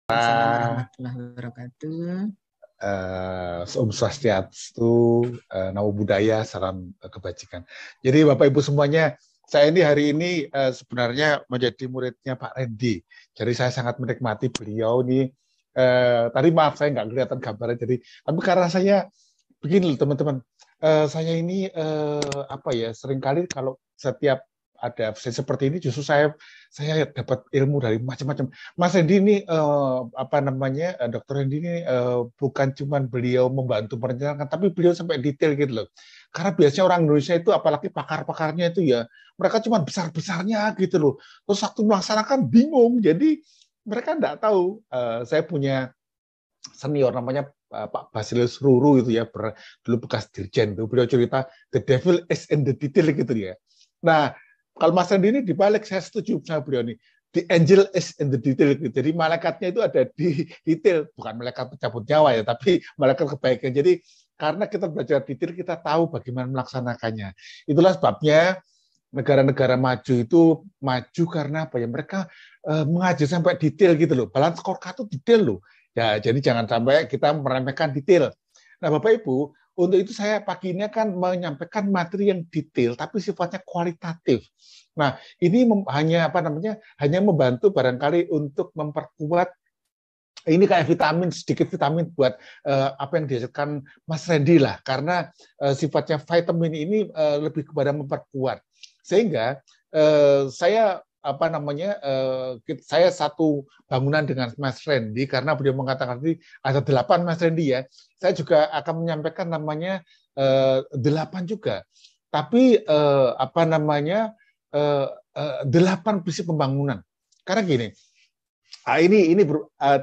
Assalamualaikum warahmatullahi wabarakatuh. Om Swastiastu, Namo Buddhaya, salam kebajikan. Jadi Bapak Ibu semuanya, saya ini hari ini sebenarnya menjadi muridnya Pak Randy. Jadi saya sangat menikmati beliau nih. Tadi maaf saya nggak kelihatan gambarnya. Jadi, tapi karena saya begini teman-teman, saya ini seringkali kalau setiap ada sesi seperti ini justru saya dapat ilmu dari macam-macam. Mas Hendy ini Dokter Hendy ini bukan cuma beliau membantu merencanakan, tapi beliau sampai detail gitu loh. Karena biasanya orang Indonesia itu apalagi pakar-pakarnya itu ya mereka cuma besar-besarnya gitu loh. Terus waktu melaksanakan bingung. Jadi mereka nggak tahu. Saya punya senior namanya Pak Basilius Ruru itu ya, dulu bekas dirjen itu. Beliau cerita the devil is in the detail gitu ya. Nah, kalau Mas Randy ini dibalik, saya setuju sama beliau nih. The angel is in the detail. Jadi malaikatnya itu ada di detail, bukan malaikat pencabut nyawa ya, tapi malaikat kebaikan. Jadi karena kita belajar detail, kita tahu bagaimana melaksanakannya. Itulah sebabnya negara-negara maju itu maju karena apa ya? Mereka mengajar sampai detail gitu loh. Balance scorecard itu detail loh. Ya, jadi jangan sampai kita meremehkan detail. Nah, Bapak Ibu, untuk itu saya pagi ini akan menyampaikan materi yang detail tapi sifatnya kualitatif. Nah, ini hanya membantu barangkali untuk memperkuat ini kayak vitamin, sedikit vitamin buat apa yang dihasilkan Mas Randy lah, karena sifatnya vitamin ini lebih kepada memperkuat. Sehingga saya saya satu bangunan dengan Mas Randy karena beliau mengatakan tadi ada 8 Mas Randy ya. Saya juga akan menyampaikan namanya 8 juga. Tapi 8 prinsip pembangunan. Karena gini, ini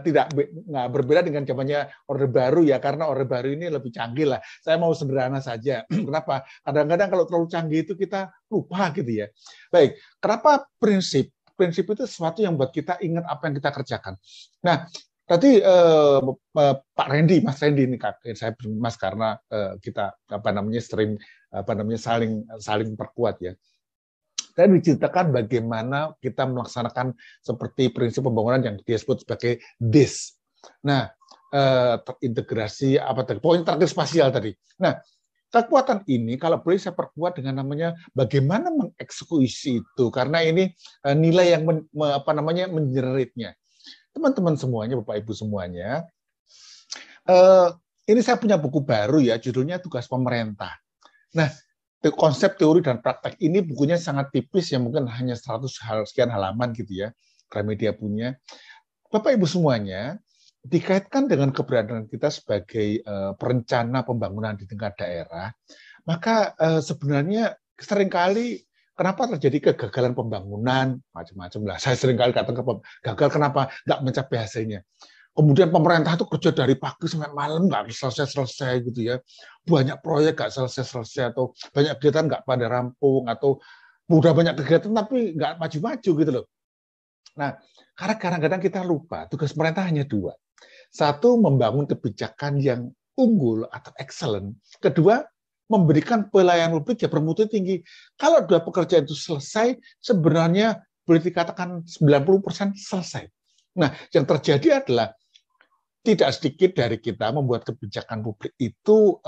tidak nggak berbeda dengan zamannya Orde Baru ya, karena Orde Baru ini lebih canggih lah. Saya mau sederhana saja. Kenapa? Kadang-kadang kalau terlalu canggih itu kita lupa gitu ya. Baik, kenapa prinsip? Prinsip itu sesuatu yang buat kita ingat apa yang kita kerjakan. Nah, tadi Pak Randy, Mas Randy ini saya Mas karena kita sering saling perkuat ya. Dan diceritakan bagaimana kita melaksanakan seperti prinsip pembangunan yang disebut sebagai DIS. Nah, terintegrasi poin terakhir spasial tadi. Nah, kekuatan ini kalau boleh saya perkuat dengan namanya bagaimana mengeksekusi itu, karena ini nilai yang menjeritnya. Teman-teman semuanya, Bapak Ibu semuanya, ini saya punya buku baru ya, judulnya Tugas Pemerintah. Nah, konsep teori dan praktek ini bukunya sangat tipis ya, mungkin hanya 100 sekian halaman gitu ya, Gramedia punya. Bapak Ibu semuanya, dikaitkan dengan keberadaan kita sebagai perencana pembangunan di tingkat daerah, maka sebenarnya seringkali kenapa terjadi kegagalan pembangunan macam-macam lah. Saya seringkali katakan gagal kenapa nggak mencapai hasilnya. Kemudian pemerintah itu kerja dari pagi sampai malam nggak selesai-selesai gitu ya. Banyak proyek nggak selesai-selesai atau banyak kegiatan nggak pada rampung atau udah banyak kegiatan tapi nggak maju-maju gitu loh. Nah, karena kadang-kadang kita lupa tugas pemerintah hanya 2. Satu, membangun kebijakan yang unggul atau excellent. Kedua, memberikan pelayanan publik yang bermutu tinggi. Kalau 2 pekerjaan itu selesai, sebenarnya boleh dikatakan 90% selesai. Nah, yang terjadi adalah tidak sedikit dari kita membuat kebijakan publik itu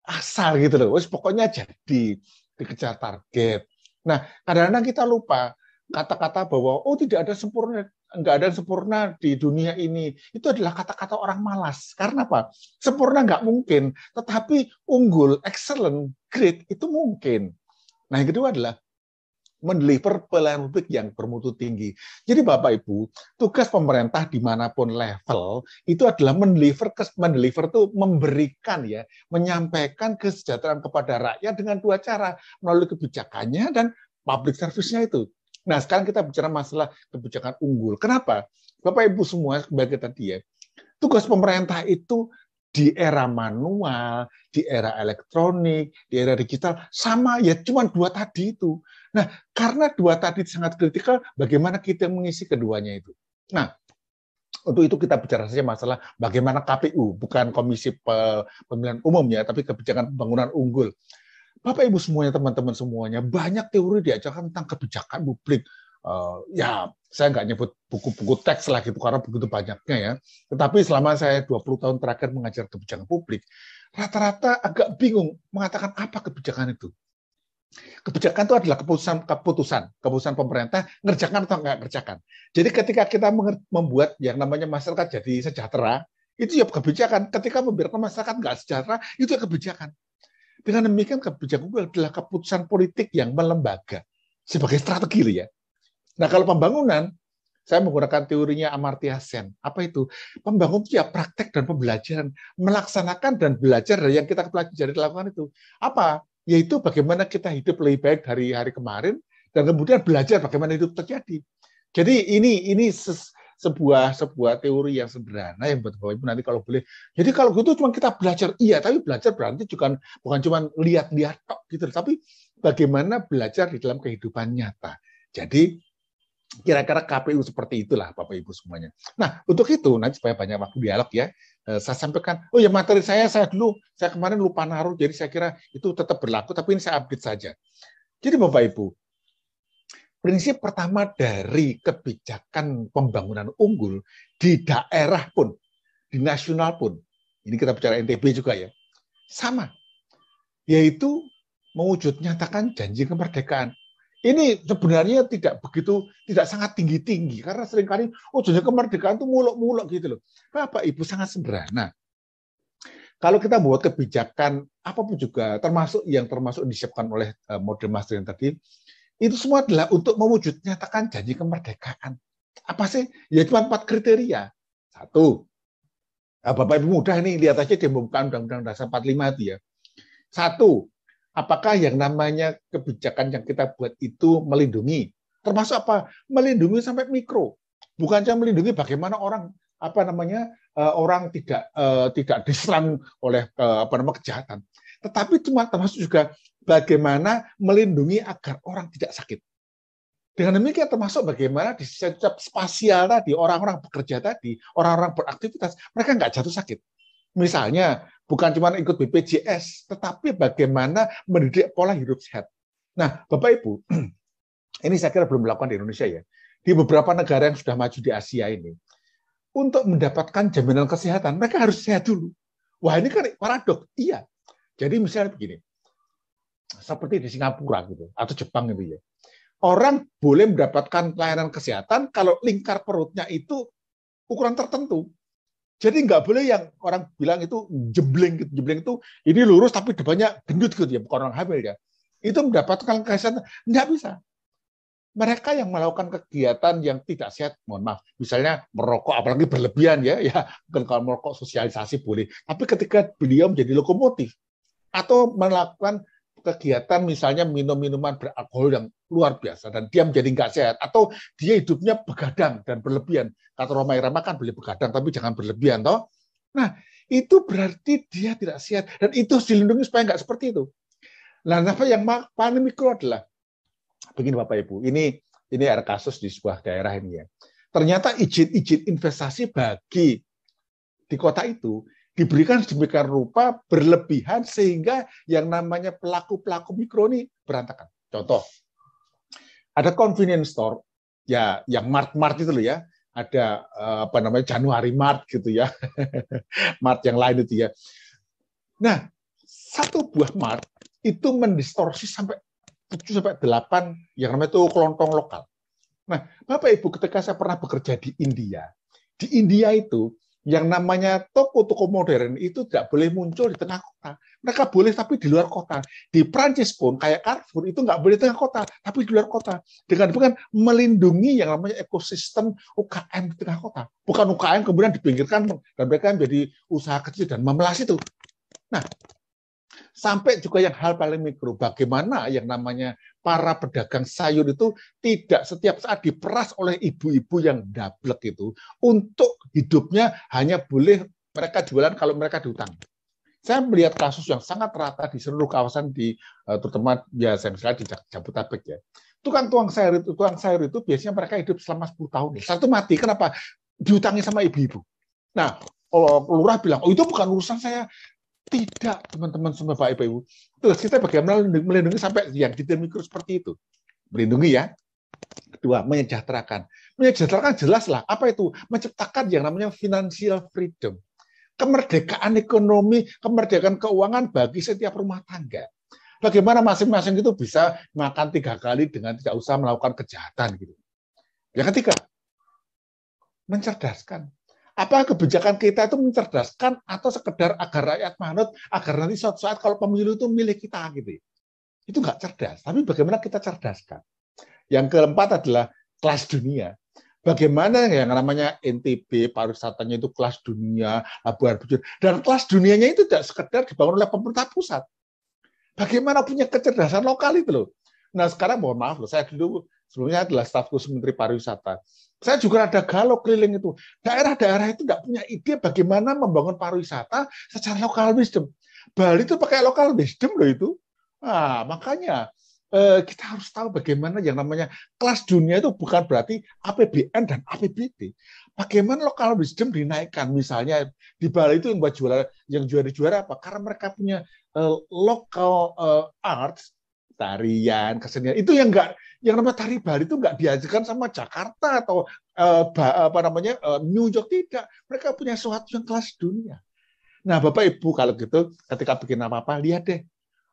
asal gitu loh. Pokoknya jadi dikejar target. Nah, kadang-kadang kita lupa kata-kata bahwa tidak ada sempurna, nggak ada sempurna di dunia ini. Itu adalah kata-kata orang malas. Karena apa? Sempurna nggak mungkin, tetapi unggul, excellent, great itu mungkin. Nah, yang kedua adalah mendeliver pelayanan publik yang bermutu tinggi. Jadi Bapak Ibu, tugas pemerintah dimanapun level itu adalah mendeliver itu memberikan ya, menyampaikan kesejahteraan kepada rakyat dengan 2 cara, melalui kebijakannya dan public service-nya itu. Nah, sekarang kita bicara masalah kebijakan unggul. Kenapa? Bapak Ibu semua, sebagai tadi ya, tugas pemerintah itu di era manual, di era elektronik, di era digital, sama ya, cuma 2 tadi itu. Nah, karena 2 tadi sangat kritikal, bagaimana kita mengisi keduanya itu. Nah, untuk itu kita bicara saja masalah bagaimana KPU, bukan Komisi Pemilihan Umum ya, tapi kebijakan pembangunan unggul. Bapak Ibu semuanya, teman-teman semuanya, banyak teori diajarkan tentang kebijakan publik, ya saya nggak nyebut buku-buku teks lah gitu karena begitu banyaknya ya. Tetapi selama saya 20 tahun terakhir mengajar kebijakan publik, rata-rata agak bingung mengatakan apa kebijakan itu. Kebijakan itu adalah keputusan pemerintah ngerjakan atau nggak ngerjakan. Jadi ketika kita membuat yang namanya masyarakat jadi sejahtera, itu ya kebijakan. Ketika membiarkan masyarakat nggak sejahtera, itu ya kebijakan. Dengan demikian kebijakan itu adalah keputusan politik yang melembaga sebagai strategi ya. Nah kalau pembangunan, saya menggunakan teorinya Amartya Sen. Apa itu? Pembangunan itu ya praktek dan pembelajaran, melaksanakan dan belajar dari yang kita pelajari lakukan itu. Apa? Yaitu bagaimana kita hidup lebih baik dari hari kemarin dan kemudian belajar bagaimana hidup terjadi. Jadi ini sebuah teori yang sederhana yang buat Bapak Ibu nanti kalau boleh. Jadi kalau gitu cuma kita belajar, iya, tapi belajar berarti bukan cuma lihat-lihat tok gitu, tapi bagaimana belajar di dalam kehidupan nyata. Jadi kira-kira KPU seperti itulah Bapak Ibu semuanya. Nah, untuk itu nanti supaya banyak waktu dialog ya, saya sampaikan, oh ya materi saya kemarin lupa naruh, jadi saya kira itu tetap berlaku, tapi ini saya update saja. Jadi Bapak Ibu, prinsip pertama dari kebijakan pembangunan unggul di daerah pun, di nasional pun, ini kita bicara NTB juga ya, sama, yaitu mewujud nyatakan janji kemerdekaan. Ini sebenarnya tidak sangat tinggi-tinggi karena seringkali janji kemerdekaan itu muluk-muluk gitu loh. Bapak Ibu sangat sederhana. Kalau kita buat kebijakan apapun juga termasuk disiapkan oleh model master yang tadi, itu semua adalah untuk mewujud nyatakan janji kemerdekaan. Apa sih? Ya cuma 4 kriteria. 1. Bapak Ibu mudah ini lihat aja di pembukaan Undang-Undang Dasar 45 itu ya. 1. Apakah yang namanya kebijakan yang kita buat itu melindungi? Termasuk apa? Melindungi sampai mikro. Bukan cuma melindungi bagaimana orang orang tidak diserang oleh kejahatan. Tetapi cuma termasuk juga bagaimana melindungi agar orang tidak sakit. Dengan demikian termasuk bagaimana di setiap spasial tadi, orang-orang bekerja tadi, orang-orang beraktivitas, mereka nggak jatuh sakit. Misalnya, bukan cuma ikut BPJS, tetapi bagaimana mendidik pola hidup sehat. Nah, Bapak Ibu, ini saya kira belum dilakukan di Indonesia ya. Di beberapa negara yang sudah maju di Asia ini, untuk mendapatkan jaminan kesehatan, mereka harus sehat dulu. Wah, ini kan paradok. Iya. Jadi misalnya begini, seperti di Singapura gitu, atau Jepang gitu ya. Orang boleh mendapatkan pelayanan kesehatan kalau lingkar perutnya itu ukuran tertentu. Jadi nggak boleh yang orang bilang itu jembleng gitu. Jembleng itu ini lurus tapi depannya gendut gitu ya, bukan orang hamil ya. Itu mendapatkan kesehatan, nggak bisa. Mereka yang melakukan kegiatan yang tidak sehat, mohon maaf, misalnya merokok, apalagi berlebihan ya, bukan kalau merokok sosialisasi boleh. Tapi ketika beliau menjadi lokomotif atau melakukan kegiatan misalnya minum minuman beralkohol yang luar biasa dan dia menjadi nggak sehat atau dia hidupnya begadang dan berlebihan. Kata Roma Irama kan boleh begadang tapi jangan berlebihan toh. Nah, itu berarti dia tidak sehat dan itu harus dilindungi supaya nggak seperti itu. Nah, apa yang paling mikro adalah begini Bapak Ibu, ini ada kasus di sebuah daerah ini ya. Ternyata izin investasi bagi di kota itu diberikan sedemikian rupa berlebihan sehingga yang namanya pelaku-pelaku mikro ini berantakan. Contoh, ada convenience store ya yang mart itu loh ya, ada Januari Mart gitu ya. Mart yang lain itu ya. Nah, satu buah mart itu mendistorsi sampai 7-8 yang namanya itu kelontong lokal. Nah, Bapak Ibu ketika saya pernah bekerja di India itu yang namanya toko-toko modern itu tidak boleh muncul di tengah kota. Mereka boleh tapi di luar kota. Di Prancis pun kayak Carrefour itu nggak boleh di tengah kota, tapi di luar kota. Dengan melindungi yang namanya ekosistem UKM di tengah kota. Bukan UKM kemudian dipinggirkan dan mereka menjadi usaha kecil dan memelas itu. Nah, sampai juga yang hal paling mikro, bagaimana yang namanya para pedagang sayur itu tidak setiap saat diperas oleh ibu-ibu yang dablek itu untuk hidupnya hanya boleh mereka jualan kalau mereka diutang. Saya melihat kasus yang sangat rata di seluruh kawasan terutama ya misalnya di Jabodetabek ya. Tukang sayur itu biasanya mereka hidup selama 10 tahun. Satu mati, kenapa? Diutangi sama ibu-ibu. Nah, lurah bilang, itu bukan urusan saya. Tidak, teman-teman semua Bapak Ibu. Terus kita bagaimana melindungi sampai yang detail mikro seperti itu. Melindungi ya. Kedua, menyejahterakan. Menyejahterakan jelaslah apa itu? Menciptakan yang namanya financial freedom. Kemerdekaan ekonomi, kemerdekaan keuangan bagi setiap rumah tangga. Bagaimana masing-masing itu bisa makan 3 kali dengan tidak usah melakukan kejahatan gitu. Yang ketiga, mencerdaskan. Apa kebijakan kita itu mencerdaskan atau sekedar agar rakyat manut, agar nanti suatu saat kalau pemilu itu milik kita gitu. Itu nggak cerdas, tapi bagaimana kita cerdaskan. Yang keempat adalah kelas dunia. Bagaimana yang namanya NTB, pariwisatanya itu kelas dunia, Labuan Bajo, dan kelas dunianya itu tidak sekedar dibangun oleh pemerintah pusat. Bagaimana punya kecerdasan lokal itu loh. Nah sekarang mohon maaf loh, saya dulu sebelumnya adalah staf khusus Menteri Pariwisata. Saya juga ada galau keliling itu. Daerah-daerah itu nggak punya ide bagaimana membangun pariwisata secara lokal wisdom. Bali itu pakai lokal wisdom loh itu. Nah, makanya kita harus tahu bagaimana yang namanya kelas dunia itu bukan berarti APBN dan APBD. Bagaimana lokal wisdom dinaikkan. Misalnya di Bali itu yang juara apa? Karena mereka punya local arts, tarian, kesenian. Itu yang namanya tari Bali itu nggak diajarkan sama Jakarta atau New York, tidak. Mereka punya sesuatu yang kelas dunia. Nah, Bapak Ibu kalau gitu ketika bikin apa-apa lihat deh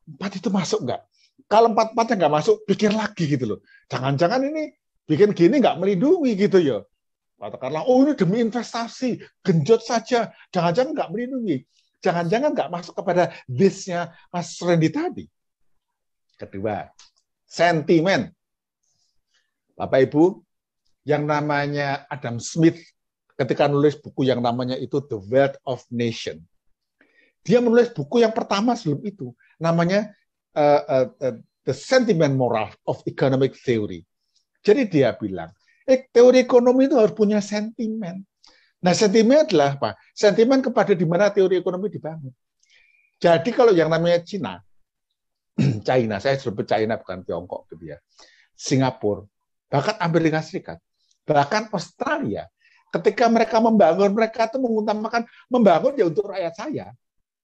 4 itu masuk nggak? Kalau 4-4-nya nggak masuk, pikir lagi gitu loh. Jangan-jangan ini bikin gini nggak melindungi gitu ya. Katakanlah, oh ini demi investasi, genjot saja. Jangan-jangan nggak melindungi. Jangan-jangan nggak masuk kepada this-nya Mas Randy tadi. Kedua, sentimen. Bapak Ibu, yang namanya Adam Smith ketika nulis buku yang namanya itu The Wealth of Nation. Dia menulis buku yang pertama sebelum itu, namanya The Sentiment Moral of Economic Theory. Jadi dia bilang, teori ekonomi itu harus punya sentimen. Nah, sentimen adalah apa? Sentimen kepada di mana teori ekonomi dibangun. Jadi kalau yang namanya China, saya sebut China bukan Tiongkok gitu ya. Singapura, bahkan Amerika Serikat, bahkan Australia, ketika mereka membangun, mereka itu mengutamakan membangun ya untuk rakyat saya.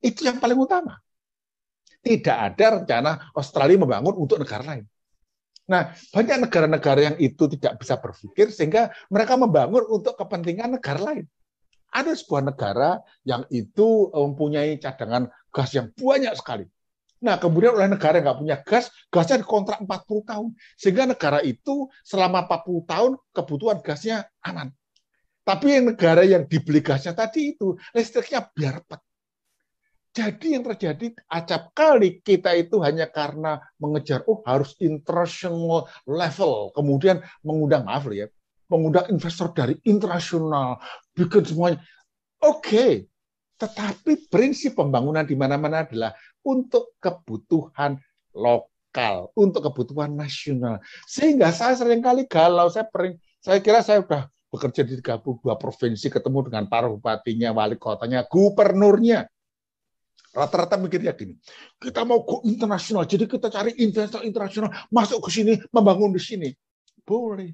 Itu yang paling utama. Tidak ada rencana Australia membangun untuk negara lain. Nah, banyak negara-negara yang itu tidak bisa berpikir sehingga mereka membangun untuk kepentingan negara lain. Ada sebuah negara yang itu mempunyai cadangan gas yang banyak sekali. Nah, kemudian oleh negara yang nggak punya gas, gasnya dikontrak 40 tahun. Sehingga negara itu selama 40 tahun kebutuhan gasnya aman. Tapi yang negara yang dibeli gasnya tadi itu, listriknya biar repot. Jadi yang terjadi acap kali kita itu hanya karena mengejar harus international level, kemudian mengundang mengundang investor dari internasional, bikin semuanya. Oke, tetapi prinsip pembangunan di mana-mana adalah untuk kebutuhan lokal, untuk kebutuhan nasional. Sehingga saya seringkali galau, saya kira saya sudah bekerja di 32 provinsi, ketemu dengan para bupatinya, wali kotanya, gubernurnya. Rata-rata mikirnya gini, kita mau go internasional, jadi kita cari investor internasional, masuk ke sini, membangun di sini. Boleh.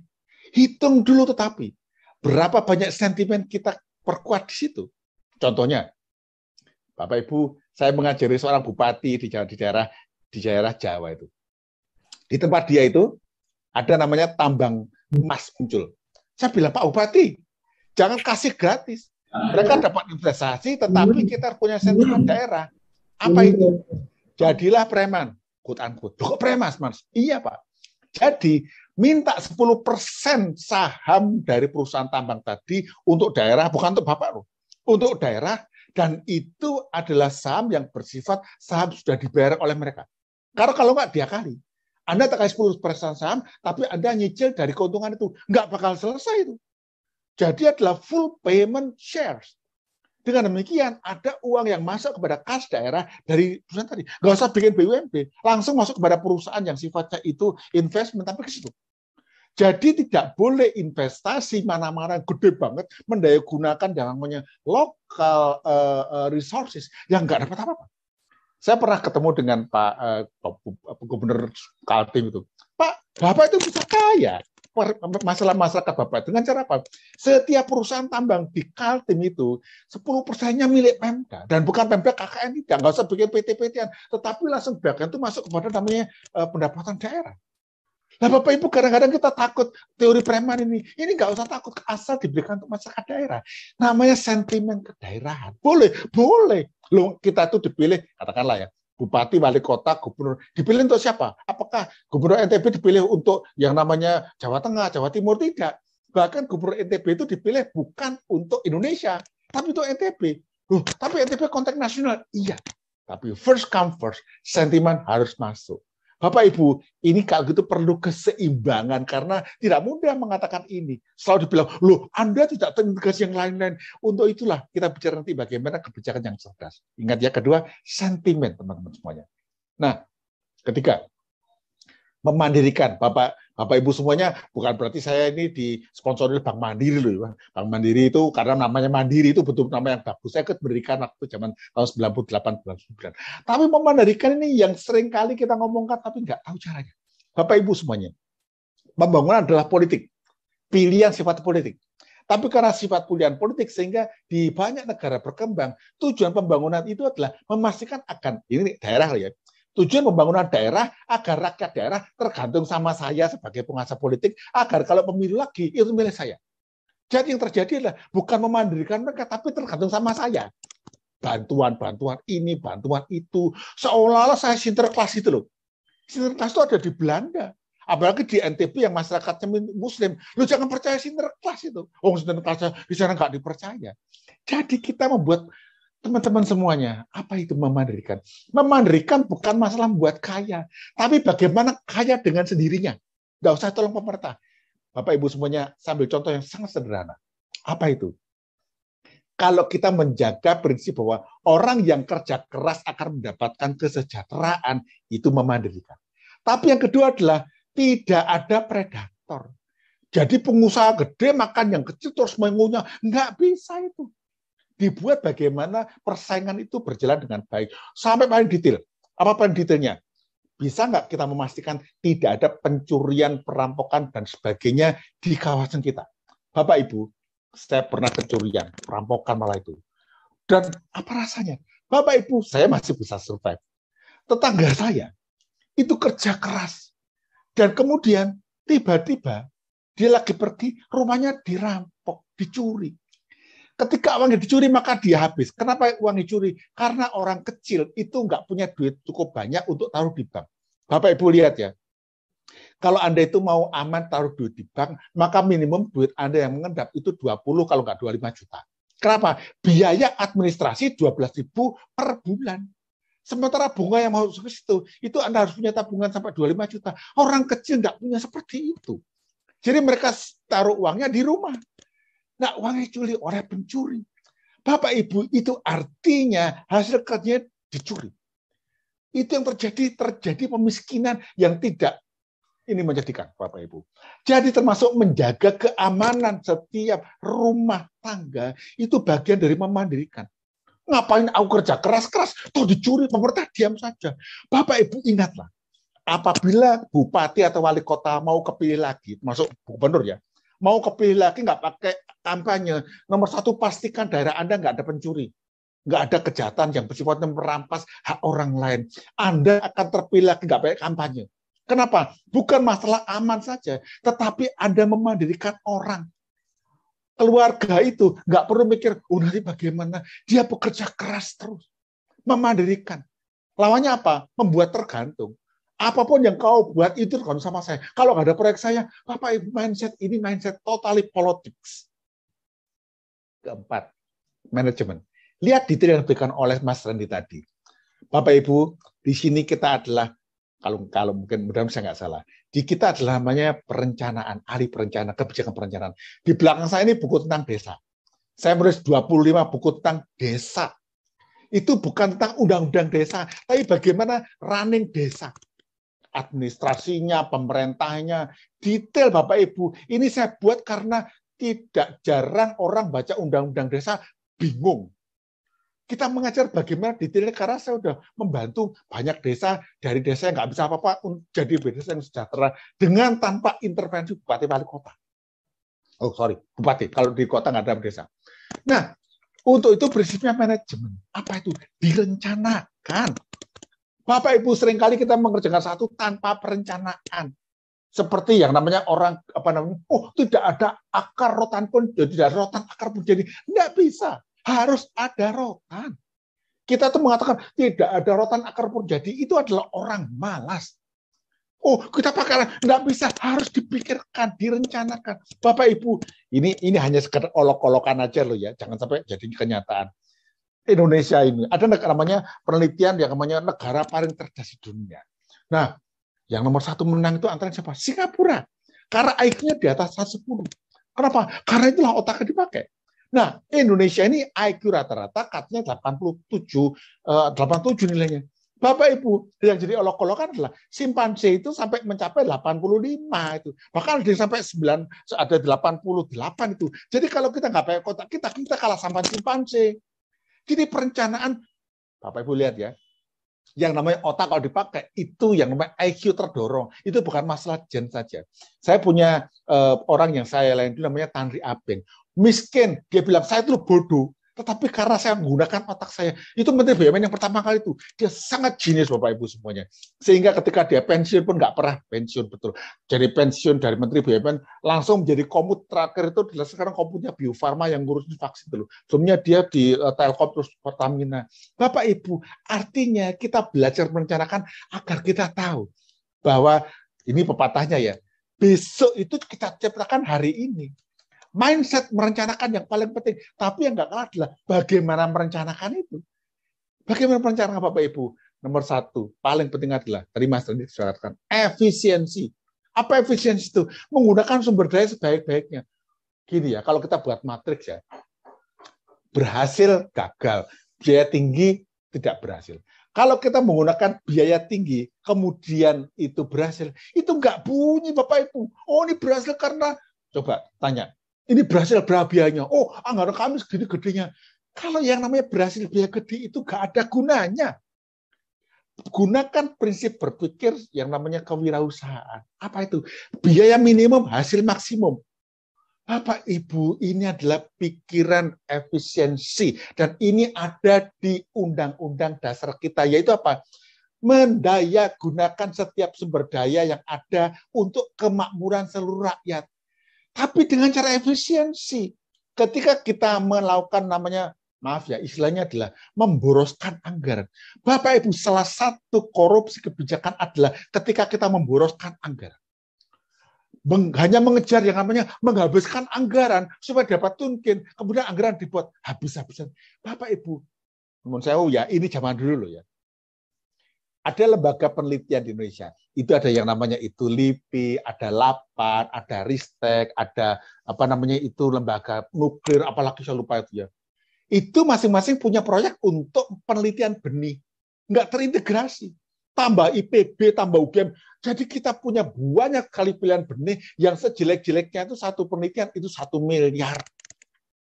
Hitung dulu tetapi, berapa banyak sentimen kita perkuat di situ. Contohnya, Bapak Ibu, saya mengajari seorang bupati di daerah Jawa itu. Di tempat dia itu, ada namanya tambang emas muncul. Saya bilang, Pak Bupati, jangan kasih gratis. Mereka dapat investasi, tetapi kita punya sentimen daerah. Apa itu? Jadilah preman. Quote-unquote. Kok preman, Mas? Iya, Pak. Jadi, minta 10% saham dari perusahaan tambang tadi untuk daerah, bukan untuk Bapak loh. Untuk daerah, dan itu adalah saham yang bersifat saham sudah dibayar oleh mereka. Karena kalau nggak dia kali. Anda tak kasih 10% saham, tapi Anda nyicil dari keuntungan itu. Nggak bakal selesai itu. Jadi adalah full payment shares. Dengan demikian, ada uang yang masuk kepada kas daerah dari perusahaan tadi. Nggak usah bikin BUMD, langsung masuk kepada perusahaan yang sifatnya itu investment, tapi ke situ. Jadi tidak boleh investasi mana-mana gede banget mendaya gunakan yang namanya local resources yang nggak dapat apa-apa. Saya pernah ketemu dengan Pak Gubernur Kaltim itu. Pak, Bapak itu bisa kaya. Masalah masyarakat Bapak dengan cara apa? Setiap perusahaan tambang di Kaltim itu 10%-nya milik Pemda dan bukan Pemda KKN tidak, nggak usah bikin PT-PT-an, tetapi langsung bagian itu masuk kepada namanya pendapatan daerah. Nah, Bapak Ibu, kadang-kadang kita takut teori preman ini. Ini nggak usah takut, asal diberikan untuk masyarakat daerah. Namanya sentimen kedaerahan. Boleh, boleh. Loh, kita tuh dipilih, katakanlah ya, bupati, wali kota, gubernur. Dipilih untuk siapa? Apakah gubernur NTB dipilih untuk yang namanya Jawa Tengah, Jawa Timur? Tidak. Bahkan gubernur NTB itu dipilih bukan untuk Indonesia, tapi untuk NTB. Loh, tapi NTB konteks nasional. Iya. Tapi first come first, sentimen harus masuk. Bapak Ibu, ini kalau gitu perlu keseimbangan karena tidak mudah mengatakan ini. Selalu dibilang, loh Anda tidak terintegrasi yang lain-lain. Untuk itulah kita bicara nanti bagaimana kebijakan yang cerdas. Ingat ya, kedua, sentimen teman-teman semuanya. Nah, ketiga, memandirikan. Bapak Ibu semuanya, bukan berarti saya ini disponsori Bank Mandiri loh. Bank Mandiri itu karena namanya Mandiri itu betul nama yang bagus. Saya ikut berikan waktu zaman tahun 98-99. Tapi memandirikan ini yang sering kali kita ngomongkan tapi nggak tahu caranya. Bapak Ibu semuanya, pembangunan adalah politik. Pilihan sifat politik. Tapi karena sifat pilihan politik sehingga di banyak negara berkembang, tujuan pembangunan itu adalah memastikan akan, ini daerah ya, tujuan pembangunan daerah agar rakyat daerah tergantung sama saya sebagai penguasa politik, agar kalau pemilu lagi, itu milih saya. Jadi yang terjadi adalah bukan memandirikan mereka, tapi tergantung sama saya. Bantuan-bantuan ini, bantuan itu. Seolah-olah saya Sinterklas itu loh. Sinterklas itu ada di Belanda. Apalagi di NTB yang masyarakatnya Muslim. Lu jangan percaya Sinterklas itu. Oh, Sinterklas di sana nggak dipercaya. Jadi kita membuat teman-teman semuanya, apa itu memandirikan? Memandirikan bukan masalah membuat kaya, tapi bagaimana kaya dengan sendirinya. Nggak usah tolong pemerintah. Bapak Ibu semuanya, sambil contoh yang sangat sederhana. Apa itu? Kalau kita menjaga prinsip bahwa orang yang kerja keras akan mendapatkan kesejahteraan, itu memandirikan. Tapi yang kedua adalah tidak ada predator. Jadi pengusaha gede makan yang kecil terus mengunyah. Nggak bisa itu. Dibuat bagaimana persaingan itu berjalan dengan baik. Sampai paling detail. Apa paling detailnya? Bisa nggak kita memastikan tidak ada pencurian, perampokan, dan sebagainya di kawasan kita? Bapak Ibu, saya pernah pencurian, perampokan malah itu. Dan apa rasanya? Bapak Ibu, saya masih bisa survive. Tetangga saya, itu kerja keras. Dan kemudian tiba-tiba dia lagi pergi, rumahnya dirampok, dicuri. Ketika uangnya dicuri, maka dia habis. Kenapa uang dicuri? Karena orang kecil itu nggak punya duit cukup banyak untuk taruh di bank. Bapak Ibu lihat ya, kalau Anda itu mau aman taruh duit di bank, maka minimum duit Anda yang mengendap itu 20 kalau nggak 25 juta. Kenapa? Biaya administrasi 12.000 per bulan. Sementara bunga yang mau ke situ, itu Anda harus punya tabungan sampai 25 juta. Orang kecil nggak punya seperti itu. Jadi mereka taruh uangnya di rumah. Nah, uangnya dicuri oleh pencuri. Bapak Ibu, itu artinya hasil kerjanya dicuri. Itu yang terjadi pemiskinan yang tidak ini menjadikan Bapak Ibu. Jadi termasuk menjaga keamanan setiap rumah tangga itu bagian dari memandirikan. Ngapain aku kerja keras-keras, toh dicuri, pemerintah diam saja. Bapak Ibu ingatlah, apabila bupati atau wali kota mau kepilih lagi, masuk gubernur ya, mau kepilih lagi nggak pakai kampanye. Nomor satu, pastikan daerah Anda nggak ada pencuri. Nggak ada kejahatan yang bersifatnya merampas hak orang lain. Anda akan terpilih lagi nggak pakai kampanye. Kenapa? Bukan masalah aman saja, tetapi Anda memandirikan orang. Keluarga itu nggak perlu mikir, nanti bagaimana. Dia bekerja keras terus. Memandirikan. Lawannya apa? Membuat tergantung. Apapun yang kau buat itu tergantung sama saya. Kalau nggak ada proyek saya, Bapak Ibu, mindset ini mindset totally politics. Keempat, manajemen. Lihat detail yang diberikan oleh Mas Randy tadi. Bapak Ibu, di sini kita adalah, kalau mungkin mudah-mudahan saya nggak salah, di kita adalah namanya perencanaan, ahli perencanaan, kebijakan perencanaan. Di belakang saya ini buku tentang desa. Saya menulis 25 buku tentang desa. Itu bukan tentang undang-undang desa, tapi bagaimana running desa. Administrasinya, pemerintahnya, detail Bapak Ibu. Ini saya buat karena tidak jarang orang baca undang-undang desa bingung. Kita mengajar bagaimana detailnya karena saya sudah membantu banyak desa, dari desa yang nggak bisa apa-apa jadi desa yang sejahtera dengan tanpa intervensi bupati wali kota. Oh sorry, bupati. Kalau di kota nggak ada desa. Nah, untuk itu prinsipnya manajemen. Apa itu? Direncanakan. Bapak Ibu, seringkali kita mengerjakan satu tanpa perencanaan. Seperti yang namanya orang tidak ada akar rotan pun, tidak ada rotan akar pun jadi. Nggak bisa, harus ada rotan. Kita tuh mengatakan tidak ada rotan akar pun jadi, itu adalah orang malas. Kita pakai, nggak bisa, harus dipikirkan, direncanakan. Bapak Ibu, ini hanya sekedar olok-olokan aja loh ya, jangan sampai jadi kenyataan. Indonesia ini ada namanya penelitian yang namanya negara paling cerdas di dunia. Nah, yang nomor 1 menang itu antara siapa? Singapura. Karena IQ-nya di atas 110. Kenapa? Karena itulah otaknya dipakai. Nah, Indonesia ini IQ rata-rata katanya 87 nilainya. Bapak Ibu, yang jadi olok-olokan adalah simpanse itu sampai mencapai 85 itu. Bahkan ada sampai 9, ada 88 itu. Jadi kalau kita nggak pakai kotak kita kalah sama simpanse. Jadi perencanaan, Bapak Ibu lihat ya, yang namanya otak kalau dipakai, itu yang namanya IQ terdorong. Itu bukan masalah gen saja. Saya punya orang yang saya lain itu namanya Tanri Abeng. Miskin, dia bilang, saya itu bodoh. Tetapi karena saya menggunakan otak saya, itu Menteri BUMN yang pertama kali itu, dia sangat jenius Bapak Ibu semuanya. Sehingga ketika dia pensiun pun nggak pernah pensiun betul. Jadi pensiun dari Menteri BUMN, langsung menjadi komut terakhir itu adalah sekarang komutnya Bio Farma yang ngurusin vaksin dulu. Sebelumnya dia di Telkom terus Pertamina. Bapak Ibu, artinya kita belajar merencanakan agar kita tahu bahwa ini pepatahnya ya, besok itu kita ciptakan hari ini. Mindset merencanakan yang paling penting, tapi yang nggak kalah adalah bagaimana merencanakan itu. Bagaimana merencanakan Bapak Ibu? Nomor 1, paling penting adalah, tadi Mas Randy sudah katakan, efisiensi. Apa efisiensi itu? Menggunakan sumber daya sebaik-baiknya. Gini ya, kalau kita buat matriks ya, berhasil, gagal, biaya tinggi, tidak berhasil. Kalau kita menggunakan biaya tinggi, kemudian itu berhasil, itu nggak bunyi Bapak Ibu. Ini berhasil karena, coba tanya, ini berhasil berapa biayanya? Anggaran kami segede-gedenya. Kalau yang namanya berhasil biaya gede itu nggak ada gunanya. Gunakan prinsip berpikir yang namanya kewirausahaan. Apa itu? Biaya minimum, hasil maksimum. Bapak Ibu, ini adalah pikiran efisiensi. Dan ini ada di Undang-Undang Dasar kita, yaitu apa? Mendaya gunakan setiap sumber daya yang ada untuk kemakmuran seluruh rakyat. Tapi dengan cara efisiensi. Ketika kita melakukan namanya, maaf ya, istilahnya adalah memboroskan anggaran. Bapak Ibu, salah satu korupsi kebijakan adalah ketika kita memboroskan anggaran. Hanya mengejar yang namanya menghabiskan anggaran supaya dapat tunkin, kemudian anggaran dibuat habis-habisan. Bapak Ibu, menurut saya ya, ini zaman dulu loh ya. Ada lembaga penelitian di Indonesia. Itu ada yang namanya itu LIPI, ada LAPAN, ada Ristek, ada lembaga nuklir, apalagi saya lupa itu ya. Itu masing-masing punya proyek untuk penelitian benih. Nggak terintegrasi. Tambah IPB, tambah UGM. Jadi kita punya banyak kali pilihan benih yang sejelek-jeleknya itu satu penelitian itu 1 miliar.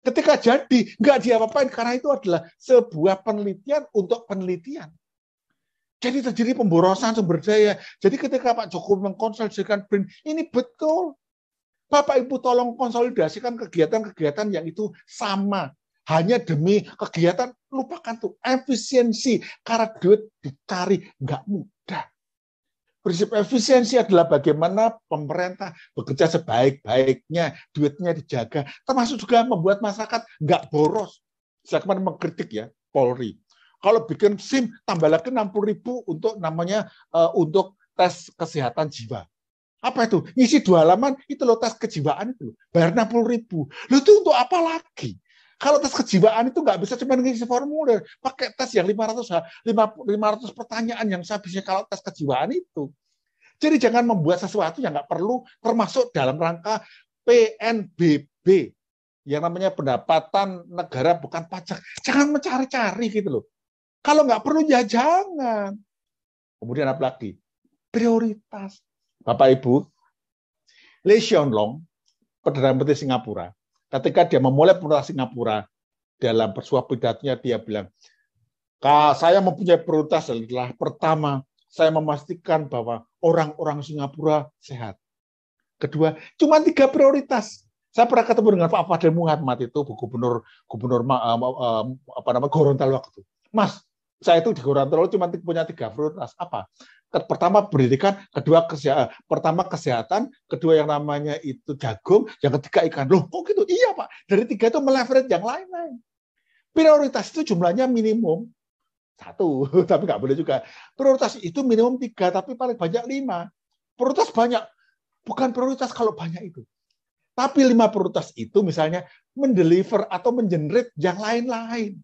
Ketika jadi, nggak diapa-apain karena itu adalah sebuah penelitian untuk penelitian. Jadi terjadi pemborosan sumber daya. Jadi ketika Pak Jokowi mengkonsolidasikan BRIN, ini betul. Bapak Ibu tolong konsolidasikan kegiatan-kegiatan yang itu sama. Hanya demi kegiatan, lupakan tuh efisiensi. Karena duit dicari nggak mudah. Prinsip efisiensi adalah bagaimana pemerintah bekerja sebaik-baiknya, duitnya dijaga. Termasuk juga membuat masyarakat nggak boros. Saya kemarin mengkritik ya, Polri. Kalau bikin SIM tambah lagi 60.000 untuk namanya untuk tes kesehatan jiwa. Apa itu? Ngisi 2 halaman itu loh tes kejiwaan itu. Bayar 60.000. Loh itu untuk apa lagi? Kalau tes kejiwaan itu nggak bisa cuma ngisi formulir, pakai tes yang 500 pertanyaan yang saya bisa kalau tes kejiwaan itu. Jadi jangan membuat sesuatu yang nggak perlu, termasuk dalam rangka PNBB yang namanya pendapatan negara bukan pajak. Jangan mencari-cari gitu loh. Kalau nggak perlu ya jangan. Kemudian apa lagi? Prioritas. Bapak Ibu, Lee Hsien Loong, Perdana Menteri Singapura, ketika dia memulai pemerintahan Singapura, dalam sebuah pidatonya dia bilang, saya mempunyai prioritas adalah pertama, saya memastikan bahwa orang-orang Singapura sehat. Kedua, cuma 3 prioritas. Saya pernah ketemu dengan Pak Fadil Muhammad itu, gubernur Gorontalo waktu itu. Mas, saya itu di Gorontalo cuma punya 3 prioritas. Apa? Pertama pendidikan, pertama kesehatan, kedua yang namanya itu jagung, yang ketiga ikan. Loh, kok gitu? Iya, Pak. Dari 3 itu meleverage yang lain-lain. Prioritas itu jumlahnya minimum 1, tapi nggak boleh juga. Prioritas itu minimum 3, tapi paling banyak 5. Prioritas banyak, bukan prioritas kalau banyak itu. Tapi 5 prioritas itu misalnya mendeliver atau mengenerate yang lain-lain.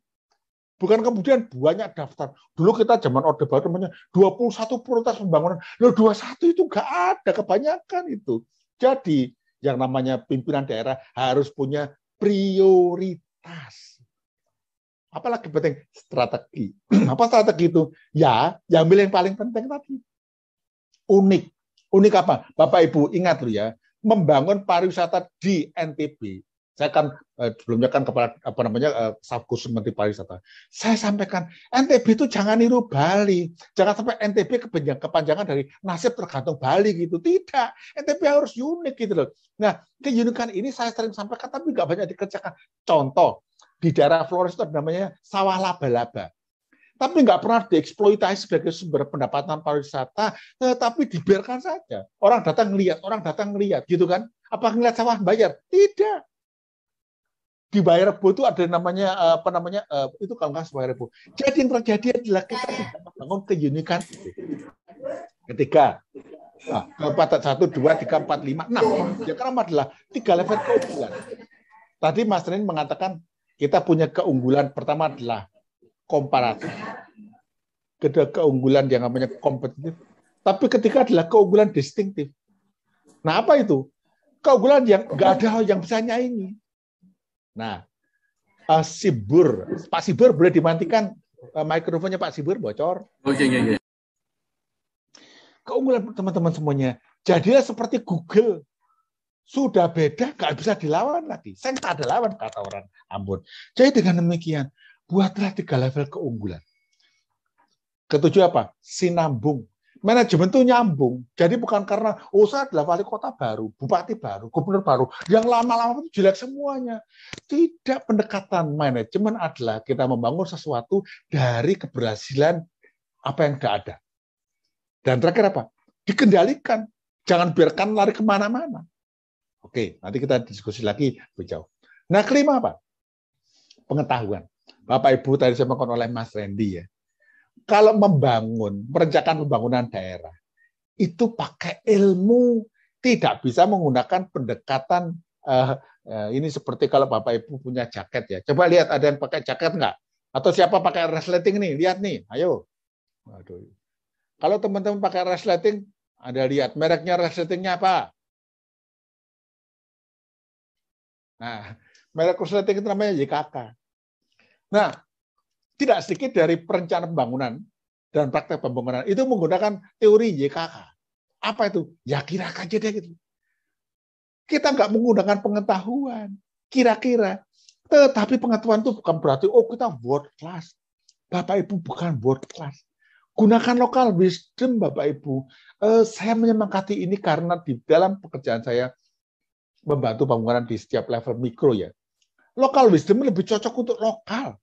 Bukan kemudian banyak daftar. Dulu kita zaman Orde Baru namanya 21 prioritas pembangunan. Loh, 21 itu nggak ada, kebanyakan itu. Jadi yang namanya pimpinan daerah harus punya prioritas. Apalagi penting strategi. Apa strategi itu? Ya, yang ambil yang paling penting tadi. Unik. Unik apa? Bapak Ibu ingat loh ya, membangun pariwisata di NTB. Saya kan sebelumnya kan kepala Staf Khusus Menteri Pariwisata. Saya sampaikan NTB itu jangan niru Bali, jangan sampai NTB kepanjangan dari nasib tergantung Bali gitu. Tidak, NTB harus unik gitu loh. Nah, keunikan ini saya sering sampaikan tapi nggak banyak dikerjakan. Contoh di daerah Flores itu namanya sawah laba-laba. Tapi nggak pernah dieksploitasi sebagai sumber pendapatan pariwisata, tetapi dibiarkan saja. Orang datang ngelihat gitu kan. Apa ngelihat sawah bayar? Tidak. Di Bayi Rebo itu ada namanya itu kalau nggak Bayi Rebo. Jadi yang terjadi adalah kita tidak membangun keunikan. Ketiga, 1, 2, 3, 4, 5, 6. Yang kelima adalah 3 level keunggulan. Tadi Mas Rin mengatakan kita punya keunggulan pertama adalah komparatif. Kedua keunggulan yang namanya kompetitif. Tapi ketiga adalah keunggulan distinktif. Nah apa itu? Keunggulan yang nggak ada yang bisa nyaingi. Nah, Pak Sibur boleh dimatikan mikrofonnya Pak Sibur bocor. Oke. Keunggulan teman-teman semuanya. Jadilah seperti Google. Sudah beda, nggak bisa dilawan lagi. Saya nggak ada lawan, kata orang Ambon. Jadi dengan demikian, buatlah 3 level keunggulan. Ketujuh apa? Sinambung. Manajemen itu nyambung. Jadi bukan karena, saya adalah wali kota baru, bupati baru, gubernur baru, yang lama-lama itu jelek semuanya. Tidak, pendekatan manajemen adalah kita membangun sesuatu dari keberhasilan apa yang sudah ada. Dan terakhir apa? Dikendalikan. Jangan biarkan lari kemana-mana. Oke, nanti kita diskusi lagi lebih jauh. Nah, kelima apa? Pengetahuan. Bapak Ibu tadi saya disampaikan oleh Mas Randy ya. Kalau merencanakan pembangunan daerah, itu pakai ilmu, tidak bisa menggunakan pendekatan ini seperti kalau Bapak Ibu punya jaket ya. Coba lihat ada yang pakai jaket nggak? Atau siapa pakai resleting nih? Lihat nih, ayo. Waduh. Kalau teman-teman pakai resleting, Anda lihat mereknya resletingnya apa? Nah, merek resleting itu namanya YKK. Nah, tidak sedikit dari perencanaan pembangunan dan praktek pembangunan itu menggunakan teori YKK. Apa itu? Ya kira-kira aja deh gitu. Kita nggak menggunakan pengetahuan, kira-kira. Tetapi pengetahuan itu bukan berarti, kita world class. Bapak Ibu bukan world class. Gunakan local wisdom, Bapak Ibu. Saya menyemangati ini karena di dalam pekerjaan saya membantu pembangunan di setiap level mikro ya. Local wisdom lebih cocok untuk lokal.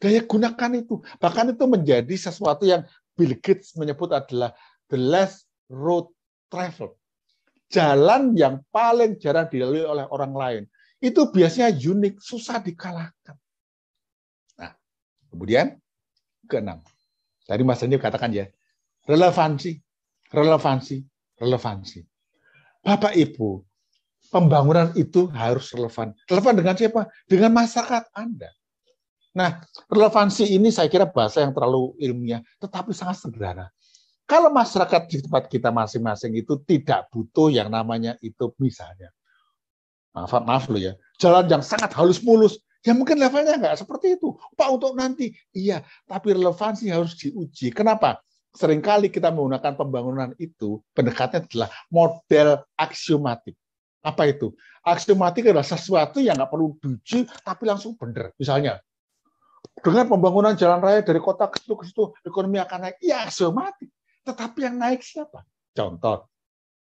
Daya gunakan itu. Bahkan itu menjadi sesuatu yang Bill Gates menyebut adalah the last road travel. Jalan yang paling jarang dilalui oleh orang lain. Itu biasanya unik, susah dikalahkan. Nah, kemudian keenam. Tadi Mas Randy katakan ya, relevansi. Bapak Ibu, pembangunan itu harus relevan. Relevan dengan siapa? Dengan masyarakat Anda. Nah, relevansi ini saya kira bahasa yang terlalu ilmiah, tetapi sangat sederhana. Kalau masyarakat di tempat kita masing-masing itu tidak butuh yang namanya itu misalnya, maaf loh ya, jalan yang sangat halus mulus, ya mungkin levelnya nggak seperti itu. Pak, untuk nanti, iya, tapi relevansi harus diuji. Kenapa? Seringkali kita menggunakan pembangunan itu, pendekatannya adalah model aksiomatik. Apa itu? Aksiomatik adalah sesuatu yang nggak perlu diuji, tapi langsung benar. Misalnya, dengan pembangunan jalan raya dari kota ke situ, ekonomi akan naik. Ya, aksiomatik. Tetapi yang naik siapa? Contoh,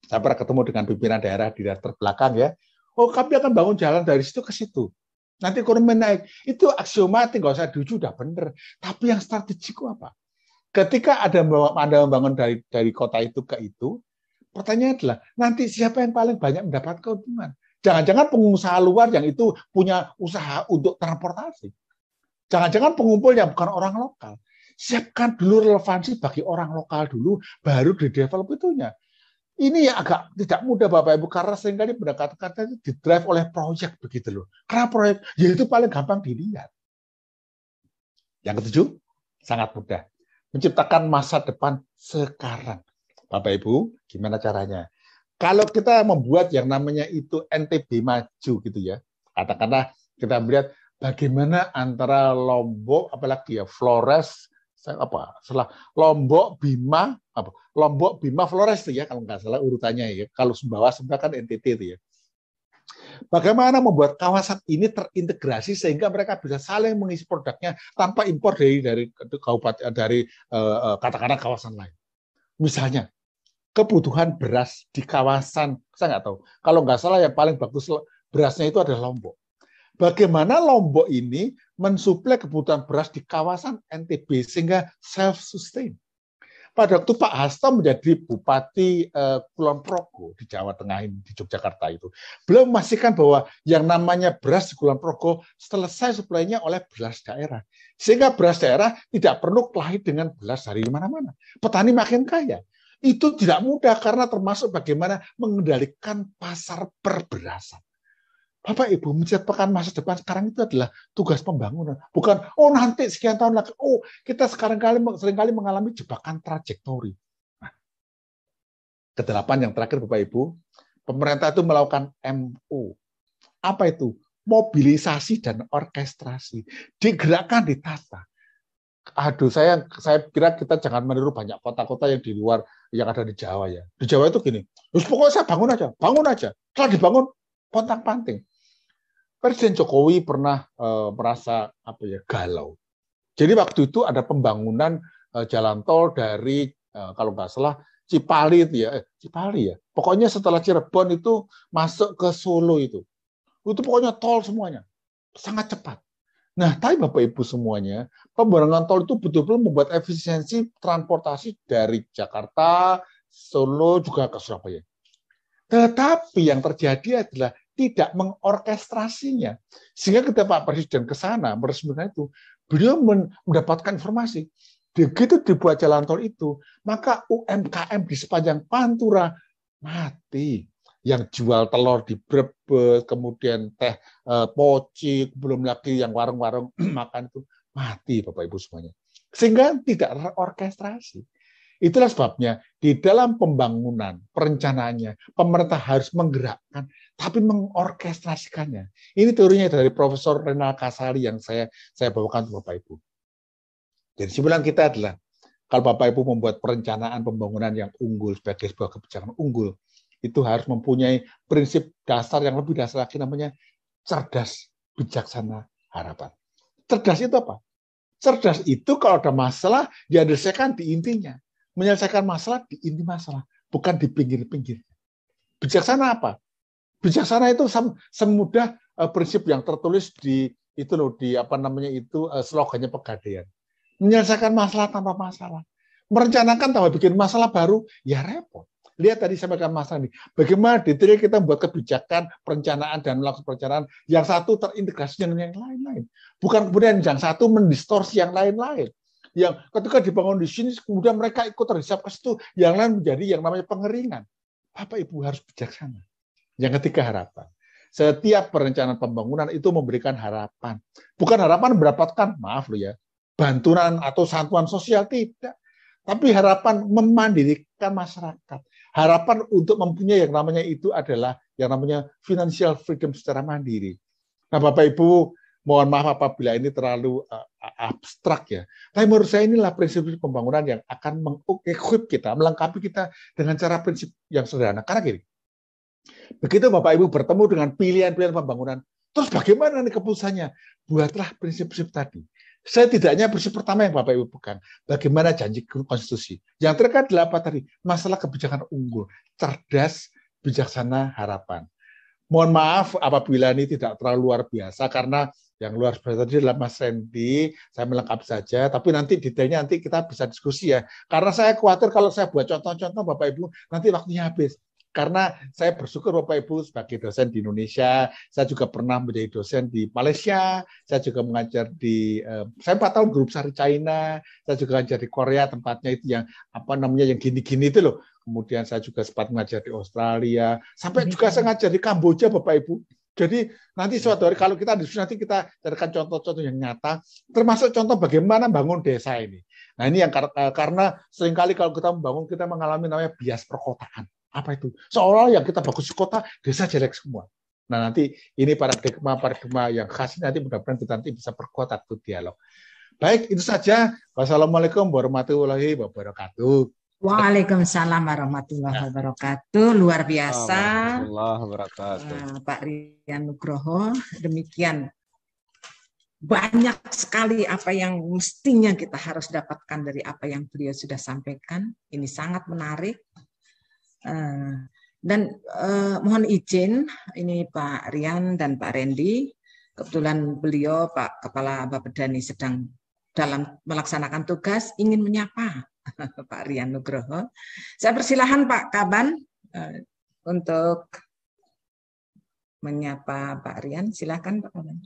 saya pernah ketemu dengan pimpinan daerah di daerah terbelakang ya. Kami akan bangun jalan dari situ ke situ. Nanti ekonomi naik. Itu aksiomatik, nggak usah diuji, udah bener. Tapi yang strategik apa? Ketika Anda membangun dari kota itu ke itu, pertanyaannya adalah nanti siapa yang paling banyak mendapat keuntungan? Jangan-jangan pengusaha luar yang itu punya usaha untuk transportasi. Jangan-jangan pengumpulnya bukan orang lokal. Siapkan dulu relevansi bagi orang lokal dulu, baru di-develop itunya. Ini yang agak tidak mudah Bapak Ibu, karena seringkali pendekatan itu didrive oleh proyek begitu loh. Karena proyek, ya itu paling gampang dilihat. Yang ketujuh, sangat mudah. Menciptakan masa depan sekarang. Bapak Ibu, gimana caranya? Kalau kita membuat yang namanya itu NTB maju gitu ya, katakanlah kita melihat bagaimana antara Lombok, apalagi ya Flores, Lombok, Bima, Lombok, Bima, Flores ya kalau nggak salah urutannya ya. Kalau Sumbawa sebenarnya kan NTT itu ya. Bagaimana membuat kawasan ini terintegrasi sehingga mereka bisa saling mengisi produknya tanpa impor dari kabupaten katakanlah kawasan lain. Misalnya kebutuhan beras di kawasan, saya nggak tahu. Kalau nggak salah yang paling bagus berasnya itu adalah Lombok. Bagaimana Lombok ini mensuplai kebutuhan beras di kawasan NTB sehingga self-sustain. Pada waktu Pak Hasto menjadi Bupati Kulon Progo di Jawa Tengah ini, di Yogyakarta itu, beliau memastikan bahwa yang namanya beras di Kulon Progo selesai suplainya oleh beras daerah. Sehingga beras daerah tidak perlu kelahi dengan beras dari mana-mana. Petani makin kaya. Itu tidak mudah karena termasuk bagaimana mengendalikan pasar perberasan. Bapak Ibu, menciptakan masa depan sekarang itu adalah tugas pembangunan. Bukan, nanti sekian tahun lagi, kita seringkali mengalami jebakan trajektori. Nah, kedelapan yang terakhir Bapak Ibu, pemerintah itu melakukan MO. Apa itu? Mobilisasi dan orkestrasi. Digerakkan, ditata. Aduh, saya kira kita jangan meniru banyak kota-kota yang di luar, yang ada di Jawa ya. Di Jawa itu gini, pokoknya saya bangun aja. Setelah dibangun, pontang-panting. Presiden Jokowi pernah merasa galau. Jadi waktu itu ada pembangunan jalan tol dari kalau nggak salah Cipali ya. Pokoknya setelah Cirebon itu masuk ke Solo itu pokoknya tol semuanya sangat cepat. Nah, tapi Bapak Ibu semuanya, pembangunan tol itu betul-betul membuat efisiensi transportasi dari Jakarta, Solo juga ke Surabaya. Tetapi yang terjadi adalah tidak mengorkestrasinya. Sehingga ketika Pak Presiden ke sana meresmikan itu, beliau mendapatkan informasi. Begitu dibuat jalan tol itu, maka UMKM di sepanjang Pantura mati. Yang jual telur di Brebes, kemudian teh poci, belum lagi yang warung-warung makan itu mati Bapak Ibu semuanya. Sehingga tidak terorkestrasi. Itulah sebabnya di dalam pembangunan, perencanaannya, pemerintah harus menggerakkan, tapi mengorkestrasikannya. Ini teorinya dari Profesor Renal Kasali yang saya bawakan ke Bapak Ibu. Jadi kesimpulan kita adalah, kalau Bapak Ibu membuat perencanaan pembangunan yang unggul sebagai sebuah kebijakan unggul, itu harus mempunyai prinsip dasar yang lebih dasar lagi, namanya cerdas, bijaksana, harapan. Cerdas itu apa? Cerdas itu kalau ada masalah, diselesaikan di intinya. Menyelesaikan masalah di inti masalah, bukan di pinggir-pinggir. Bijaksana apa? Bijaksana itu semudah prinsip yang tertulis di slogannya Pegadaian. Menyelesaikan masalah tanpa masalah. Merencanakan tanpa bikin masalah baru, ya repot. Lihat tadi saya sampaikan masalah ini. Bagaimana detail kita membuat kebijakan, perencanaan, dan melakukan perencanaan. Yang satu terintegrasi dengan yang lain-lain. Bukan kemudian yang satu mendistorsi yang lain-lain. Yang ketika dibangun di sini, kemudian mereka ikut terhisap ke situ, yang lain menjadi yang namanya pengeringan. Bapak Ibu harus bijaksana. Yang ketiga, harapan. Setiap perencanaan pembangunan itu memberikan harapan. Bukan harapan mendapatkan, maaf loh ya, bantuan atau santunan sosial, tidak. Tapi harapan memandirikan masyarakat. Harapan untuk mempunyai yang namanya itu adalah yang namanya financial freedom secara mandiri. Nah Bapak Ibu, mohon maaf apabila ini terlalu abstrak ya. Tapi menurut saya inilah prinsip pembangunan yang akan mengequip kita, melengkapi kita dengan cara prinsip yang sederhana. Karena gini, begitu Bapak Ibu bertemu dengan pilihan-pilihan pembangunan, terus bagaimana nih keputusannya? Buatlah prinsip-prinsip tadi. Setidaknya prinsip pertama yang Bapak Ibu pegang, bagaimana janji konstitusi. Yang terkait adalah apa tadi? Masalah kebijakan unggul, cerdas, bijaksana, harapan. Mohon maaf apabila ini tidak terlalu luar biasa, karena Yang luar biasa tadi adalah Mas Randy, saya melengkapi saja, tapi nanti detailnya nanti kita bisa diskusi ya. Karena saya khawatir kalau saya buat contoh-contoh Bapak Ibu, nanti waktunya habis. Karena saya bersyukur Bapak Ibu sebagai dosen di Indonesia, saya juga pernah menjadi dosen di Malaysia, saya juga mengajar saya 4 tahun guru besar di China, saya juga mengajar di Korea, tempatnya itu yang yang gini-gini itu loh. Kemudian saya juga sempat mengajar di Australia, sampai juga saya ngajar di Kamboja Bapak Ibu. Jadi nanti suatu hari kalau kita diskusi nanti kita carikan contoh-contoh yang nyata, termasuk contoh bagaimana bangun desa ini. Nah ini yang karena seringkali kalau kita membangun kita mengalami namanya bias perkotaan. Apa itu? Seolah yang kita bagus di kota, desa jelek semua. Nah nanti ini paradigma yang khas nanti mudah-mudahan kita nanti bisa perkuat atau dialog. Baik itu saja. Wassalamualaikum warahmatullahi wabarakatuh. Waalaikumsalam warahmatullahi wabarakatuh. Luar biasa. Pak Rian Nugroho. Demikian banyak sekali apa yang mestinya kita harus dapatkan dari apa yang beliau sudah sampaikan. Ini sangat menarik. Dan mohon izin, ini Pak Rian dan Pak Randy. Kebetulan beliau, Pak Kepala Bapedani sedang dalam melaksanakan tugas, ingin menyapa Pak Rian Nugroho. Saya persilahkan Pak Kaban untuk menyapa Pak Rian. Silakan Pak Kaban.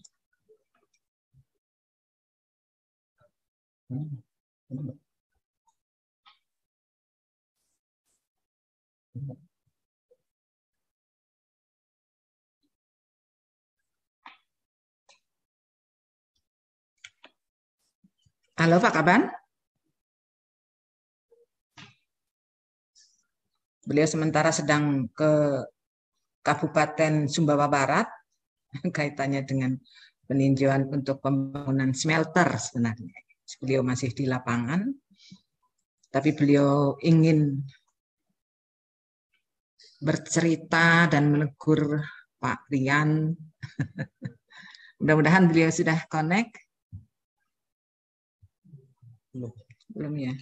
Halo Pak Kaban. Beliau sementara sedang ke Kabupaten Sumbawa Barat, kaitannya dengan peninjauan untuk pembangunan smelter sebenarnya. Beliau masih di lapangan, tapi beliau ingin bercerita dan menegur Pak Rian. Mudah-mudahan beliau sudah connect. Belum ya.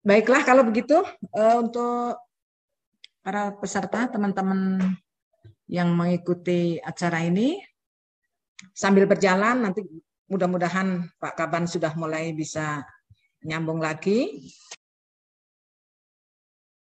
Baiklah kalau begitu untuk para peserta, teman-teman yang mengikuti acara ini, sambil berjalan nanti mudah-mudahan Pak Kaban sudah mulai bisa nyambung lagi.